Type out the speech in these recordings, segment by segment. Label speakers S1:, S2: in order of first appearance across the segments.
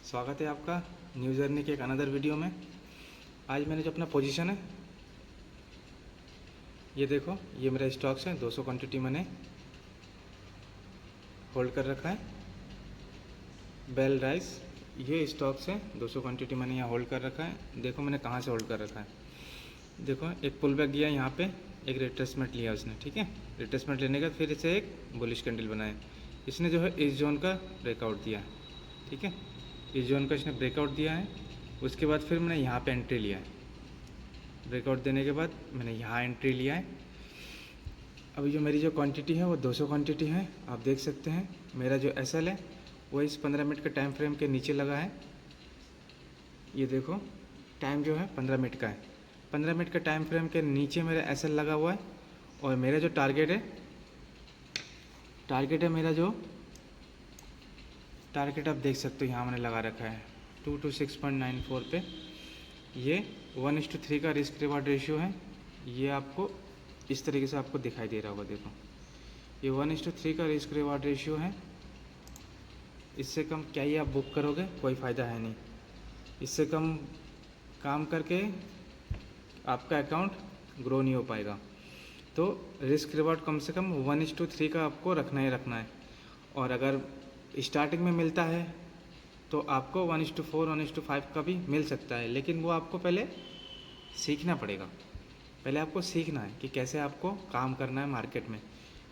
S1: स्वागत है आपका न्यू जर्नी के एक अनदर वीडियो में। आज मैंने जो अपना पोजीशन है ये देखो, ये मेरा स्टॉक्स है 200 क्वांटिटी मैंने होल्ड कर रखा है। बेल राइस ये स्टॉक्स है 200 क्वांटिटी मैंने यहाँ होल्ड कर रखा है। देखो मैंने कहाँ से होल्ड कर रखा है। देखो एक पुल बैक गया यहाँ पे, एक रिट्रेसमेंट लिया उसने, ठीक है। रिट्रेसमेंट लेने के बाद फिर इसे एक बुलिश कैंडल बनाया। इसने जो है इस जोन का ब्रेकआउट दिया है, ठीक है। इस जोन का इसने ब्रेकआउट दिया है। उसके बाद फिर मैंने यहाँ पे एंट्री लिया है। ब्रेकआउट देने के बाद मैंने यहाँ एंट्री लिया है। अभी जो मेरी जो क्वांटिटी है वो 200 क्वांटिटी है। आप देख सकते हैं मेरा जो एसएल है वो इस 15 मिनट के टाइम फ्रेम के नीचे लगा है। ये देखो टाइम जो है 15 मिनट का है। 15 मिनट के टाइम फ्रेम के नीचे मेरा एसएल लगा हुआ है। और मेरा जो टारगेट है मेरा जो टारगेट आप देख सकते हो यहाँ मैंने लगा रखा है 226.94 पे। ये 1:3 का रिस्क रिवार्ड रेशियो है। ये आपको इस तरीके से आपको दिखाई दे रहा होगा। देखो ये 1:3 का रिस्क रिवार्ड रेशियो है। इससे कम क्या ही आप बुक करोगे, कोई फ़ायदा है नहीं। इससे कम काम करके आपका अकाउंट ग्रो नहीं हो पाएगा। तो रिस्क रिवार्ड कम से कम 1:3 का आपको रखना ही रखना है। और अगर स्टार्टिंग में मिलता है तो आपको 1:4 1:5 का भी मिल सकता है, लेकिन वो आपको पहले सीखना पड़ेगा। पहले आपको सीखना है कि कैसे आपको काम करना है मार्केट में।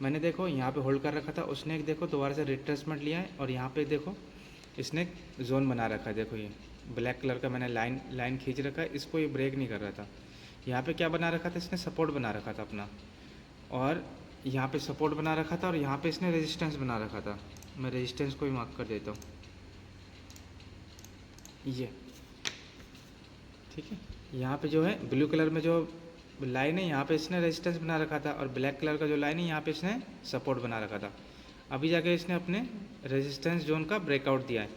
S1: मैंने यहाँ पे होल्ड कर रखा था, उसने एक दोबारा से रिट्रेसमेंट लिया है। और यहाँ पे देखो इसने एक जोन बना रखा है। देखो ये ब्लैक कलर का मैंने लाइन खींच रखा है। इसको ये ब्रेक नहीं कर रहा था। यहाँ पे क्या बना रखा था इसने, सपोर्ट बना रखा था अपना। और यहाँ पे सपोर्ट बना रखा था और यहाँ पे इसने रेजिस्टेंस बना रखा था। मैं रेजिस्टेंस को भी मार्क कर देता हूँ, ये ठीक है। यहाँ पे जो है ब्लू कलर में जो लाइन है यहाँ पे इसने रेजिस्टेंस बना रखा था, और ब्लैक कलर का जो लाइन है यहाँ पे इसने सपोर्ट बना रखा था। अभी जाके इसने अपने रेजिस्टेंस जोन का ब्रेकआउट दिया है।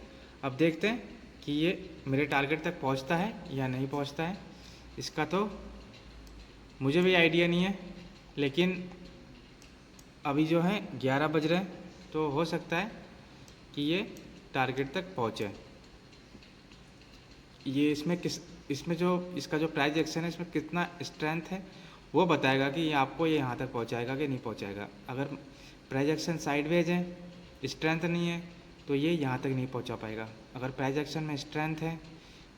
S1: अब देखते हैं कि ये मेरे टारगेट तक पहुँचता है या नहीं पहुँचता है। इसका तो मुझे भी आइडिया नहीं है, लेकिन अभी जो है 11 बज रहे हैं, तो हो सकता है कि ये टारगेट तक पहुँचे। ये इसमें जो इसका जो प्राइस एक्शन है इसमें कितना स्ट्रेंथ है वो बताएगा कि ये आपको ये यहाँ तक पहुँचाएगा कि नहीं पहुँचाएगा। अगर प्राइस एक्शन साइडवेज है, स्ट्रेंथ नहीं है, तो ये यहाँ तक नहीं पहुँचा पाएगा। अगर प्राइस एक्शन में स्ट्रेंथ है,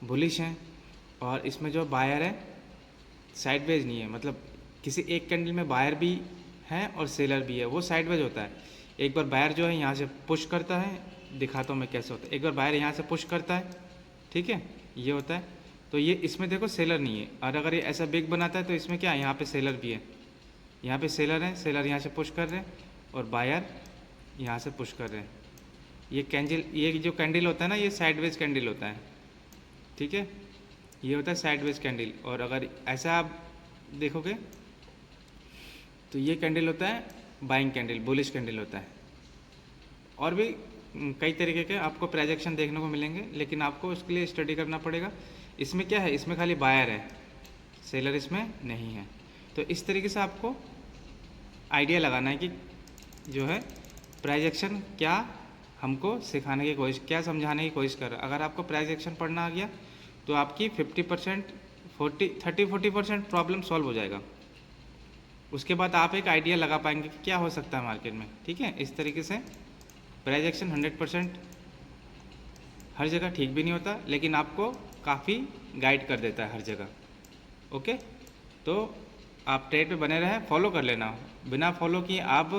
S1: बुलिश है, और इसमें जो बायर है साइडवेज नहीं है, मतलब किसी एक कैंडल में बायर भी है और सेलर भी है, वो साइडवेज होता है। एक बार बायर जो है यहाँ से पुश करता है, दिखाता हूँ मैं कैसे होता है। एक बार बायर यहाँ से पुश करता है, ठीक है, ये होता है। तो ये इसमें देखो सेलर नहीं है। और अगर ये ऐसा बिग बनाता है तो इसमें क्या है, यहाँ पे सेलर भी है। यहाँ पे सेलर है, सेलर यहाँ से पुश कर रहे हैं और बायर यहाँ से पुश कर रहे हैं। ये जो कैंडल होता है ना, ये साइडवेज कैंडल होता है, ठीक है। ये होता है साइडवेज कैंडल। और अगर ऐसा आप देखोगे तो ये कैंडल होता है बाइंग कैंडल, बुलिश कैंडल होता है। और भी कई तरीके के आपको प्रोजेक्शन देखने को मिलेंगे, लेकिन आपको उसके लिए स्टडी करना पड़ेगा। इसमें क्या है, इसमें खाली बायर है, सेलर इसमें नहीं है। तो इस तरीके से आपको आइडिया लगाना है कि जो है प्राइस एक्शन क्या हमको सिखाने की कोशिश, क्या समझाने की कोशिश कर रहा है। अगर आपको प्राइस एक्शन पढ़ना आ गया तो आपकी 50% 30-40% प्रॉब्लम सॉल्व हो जाएगा। उसके बाद आप एक आइडिया लगा पाएंगे कि क्या हो सकता है मार्केट में, ठीक है। इस तरीके से प्राइस एक्शन 100% हर जगह ठीक भी नहीं होता, लेकिन आपको काफ़ी गाइड कर देता है हर जगह। ओके, तो आप ट्रेड पे बने रहें, फॉलो कर लेना। बिना फॉलो किए आप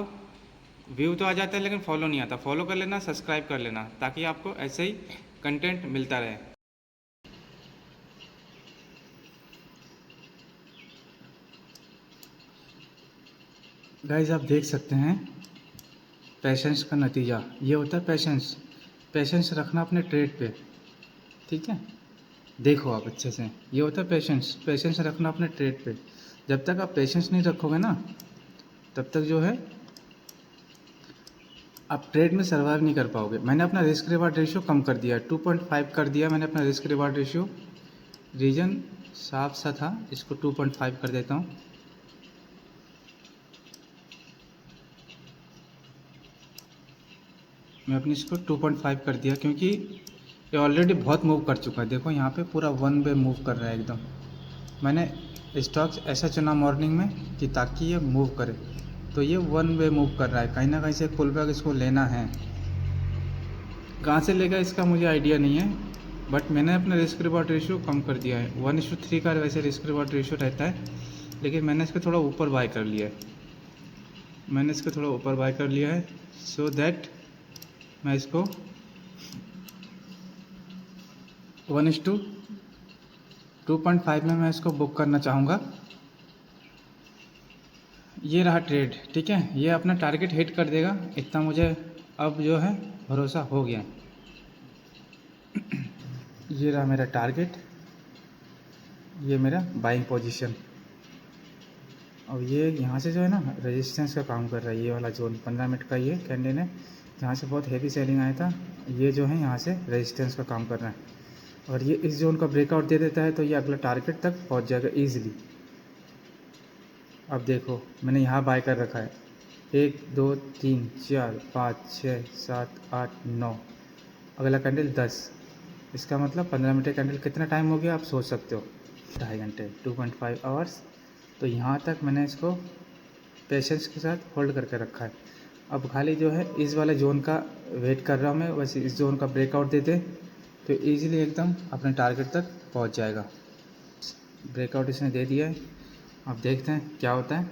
S1: व्यू तो आ जाता है लेकिन फॉलो नहीं आता। फॉलो कर लेना, सब्सक्राइब कर लेना, ताकि आपको ऐसे ही कंटेंट मिलता रहे। गाइस आप देख सकते हैं पेशेंस का नतीजा ये होता है। पेशेंस रखना अपने ट्रेड पे, ठीक है। देखो आप अच्छे से, ये होता है पेशेंस रखना अपने ट्रेड पे। जब तक आप पेशेंस नहीं रखोगे ना, तब तक जो है आप ट्रेड में सर्वाइव नहीं कर पाओगे। मैंने अपना रिस्क रिवार्ड रेशियो कम कर दिया, 2.5 कर दिया मैंने अपना रिस्क रिवार्ड रेशियो। रीजन साफ सा था, इसको 2.5 कर देता हूँ। मैं अपनी इसको 2.5 कर दिया, क्योंकि ये ऑलरेडी बहुत मूव कर चुका है, देखो यहाँ पे पूरा वन वे मूव कर रहा है एकदम। मैंने स्टॉक्स ऐसा चुना मॉर्निंग में कि ताकि ये मूव करे, तो ये वन वे मूव कर रहा है, कहीं ना कहीं से पुल बैक इसको लेना है। कहाँ से लेगा इसका मुझे आइडिया नहीं है, बट मैंने अपना रिस्क रिवॉर्ड रेशियो कम कर दिया है। 1:3 का वैसे रिस्क रिवॉर्ड रेशियो रहता है, लेकिन मैंने इसको थोड़ा ऊपर बाय कर लिया है। सो दैट मैं इसको 1:2.5 में मैं इसको बुक करना चाहूँगा। ये रहा ट्रेड, ठीक है। ये अपना टारगेट हिट कर देगा, इतना मुझे अब जो है भरोसा हो गया। ये रहा मेरा टारगेट, ये मेरा बाइंग पोजीशन। और ये यहाँ से जो है ना रेजिस्टेंस का काम कर रहा है, ये वाला जोन 15 मिनट का ये कैंडल है, जहाँ से बहुत हेवी सेलिंग आया था, ये जो है यहाँ से रेजिस्टेंस का काम कर रहा है। और ये इस जोन का ब्रेकआउट दे देता है तो ये अगला टारगेट तक पहुँच जाएगा ईजिली। अब देखो मैंने यहाँ बाय कर रखा है 1 2 3 4 5 6 7 8 9, अगला कैंडल 10। इसका मतलब 15 मिनट कैंडल कितना टाइम हो गया आप सोच सकते हो, 2.5 घंटे, 2.5 आवर्स। तो यहाँ तक मैंने इसको पेशेंस के साथ होल्ड करके रखा है। अब खाली जो है इस वाले जोन का वेट कर रहा हूँ मैं, वैसे इस जोन का ब्रेकआउट देते तो इजीली एकदम अपने टारगेट तक पहुँच जाएगा। ब्रेकआउट इसने दे दिया है, अब देखते हैं क्या होता है।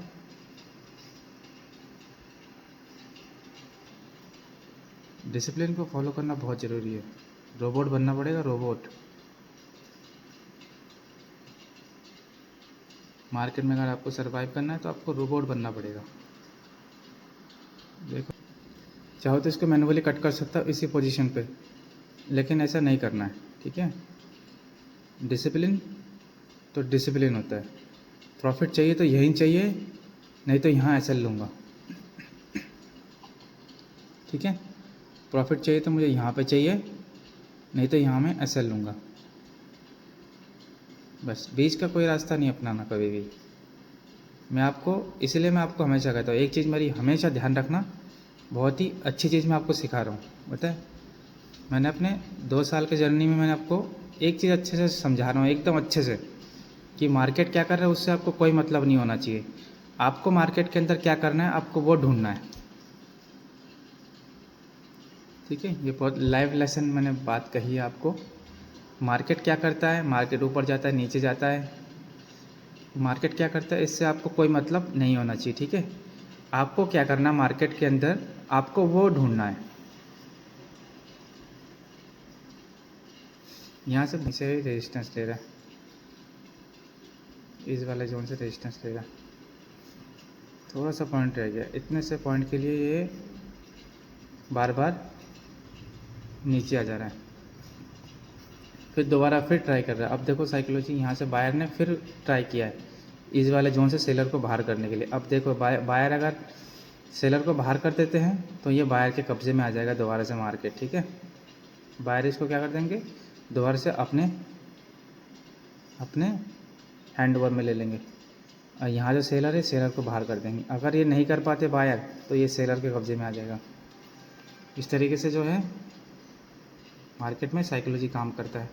S1: डिसिप्लिन को फॉलो करना बहुत ज़रूरी है, रोबोट बनना पड़ेगा, रोबोट। मार्केट में अगर आपको सरवाइव करना है तो आपको रोबोट बनना पड़ेगा। देखो चाहो तो इसको मैनुअली कट कर सकता हूँ इसी पोजीशन पे, लेकिन ऐसा नहीं करना है, ठीक है। डिसिप्लिन तो डिसिप्लिन होता है। प्रॉफिट चाहिए तो यहीं चाहिए, नहीं तो यहाँ ऐसा लूँगा, ठीक है। प्रॉफिट चाहिए तो मुझे यहाँ पे चाहिए, नहीं तो यहाँ मैं ऐसा लूँगा। बस बीच का कोई रास्ता नहीं अपनाना कभी भी। मैं आपको हमेशा कहता हूँ एक चीज़ मेरी हमेशा ध्यान रखना, बहुत ही अच्छी चीज़ मैं आपको सिखा रहा हूँ, पता है। मैंने अपने 2 साल के जर्नी में मैंने आपको एक चीज़ अच्छे से समझा रहा हूँ, एकदम अच्छे से, कि मार्केट क्या कर रहा है उससे आपको कोई मतलब नहीं होना चाहिए। आपको मार्केट के अंदर क्या करना है आपको वो ढूंढना है, ठीक है। ये बहुत लाइव लेसन मैंने बात कही है आपको। मार्केट क्या करता है, मार्केट ऊपर जाता है नीचे जाता है, मार्केट क्या करता है इससे आपको कोई मतलब नहीं होना चाहिए, ठीक है। आपको क्या करना, मार्केट के अंदर आपको वो ढूंढना है। यहाँ से नीचे रेजिस्टेंस ले रहा है, इस वाले जोन से रेजिस्टेंस ले रहा है, थोड़ा सा पॉइंट रह गया, इतने से पॉइंट के लिए ये बार बार नीचे आ जा रहा है, फिर दोबारा फिर ट्राई कर रहा है। अब देखो साइकोलॉजी, यहाँ से बायर ने फिर ट्राई किया है इस वाले जोन से सेलर को बाहर करने के लिए। अब देखो बायर अगर सेलर को बाहर कर देते हैं तो ये बायर के कब्जे में आ जाएगा दोबारा से मार्केट, ठीक है। बायर इसको क्या कर देंगे, दोबारा से अपने हैंड ओवर में ले लेंगे, और यहाँ जो सेलर है सेलर को बाहर कर देंगे। अगर ये नहीं कर पाते बायर तो ये सेलर के कब्जे में आ जाएगा। इस तरीके से जो है मार्केट में साइकोलॉजी काम करता है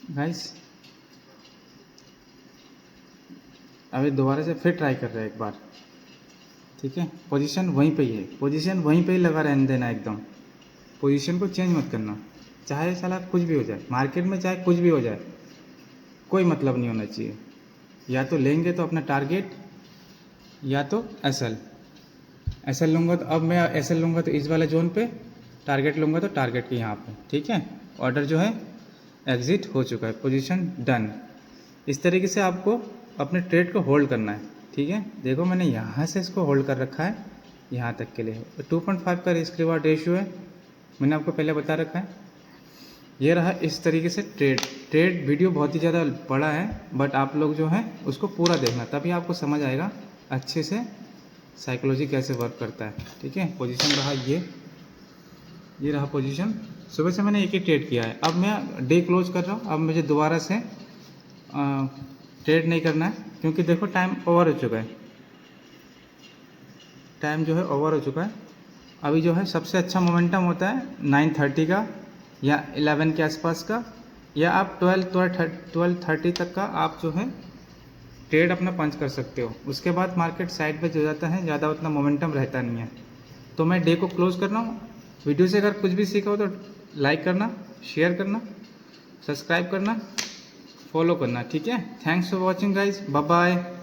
S1: गाइस। अभी दोबारा से फिर ट्राई कर रहे हैं एक बार, ठीक है। पोजीशन वहीं पे ही है, पोजीशन वहीं पे ही लगा रहने देना एकदम, पोजीशन को चेंज मत करना, चाहे साला कुछ भी हो जाए मार्केट में, चाहे कुछ भी हो जाए, कोई मतलब नहीं होना चाहिए। या तो लेंगे तो अपना टारगेट, या तो एसएल लूँगा तो अब मैं एसएल लूँगा तो इस वाले जोन पे, टारगेट लूँगा तो टारगेट के यहाँ पे, ठीक है। ऑर्डर जो है एग्जिट हो चुका है, पोजीशन डन। इस तरीके से आपको अपने ट्रेड को होल्ड करना है, ठीक है। देखो मैंने यहाँ से इसको होल्ड कर रखा है यहाँ तक के लिए, 2.5 का रिस्क रिवार्ड रेशियो है, मैंने आपको पहले बता रखा है। ये रहा इस तरीके से ट्रेड वीडियो बहुत ही ज़्यादा बड़ा है, बट आप लोग जो है उसको पूरा देखना, तभी आपको समझ आएगा अच्छे से साइकोलॉजी कैसे वर्क करता है, ठीक है। पोजीशन रहा ये रहा पोजीशन। सुबह से मैंने एक ही ट्रेड किया है, अब मैं डे क्लोज कर रहा हूँ। अब मुझे दोबारा से ट्रेड नहीं करना है, क्योंकि देखो टाइम ओवर हो चुका है, टाइम जो है ओवर हो चुका है। अभी जो है सबसे अच्छा मोमेंटम होता है 9:30 का या 11 के आसपास का, या आप 12:30 तक का आप जो है ट्रेड अपना पंच कर सकते हो। उसके बाद मार्केट साइड पे हो जाता है, ज़्यादा उतना मोमेंटम रहता नहीं है। तो मैं डे को क्लोज कर रहा हूँ। वीडियो से अगर कुछ भी सीखा हो तो लाइक करना, शेयर करना, सब्सक्राइब करना, फॉलो करना, ठीक है। Thanks for watching guys, bye bye.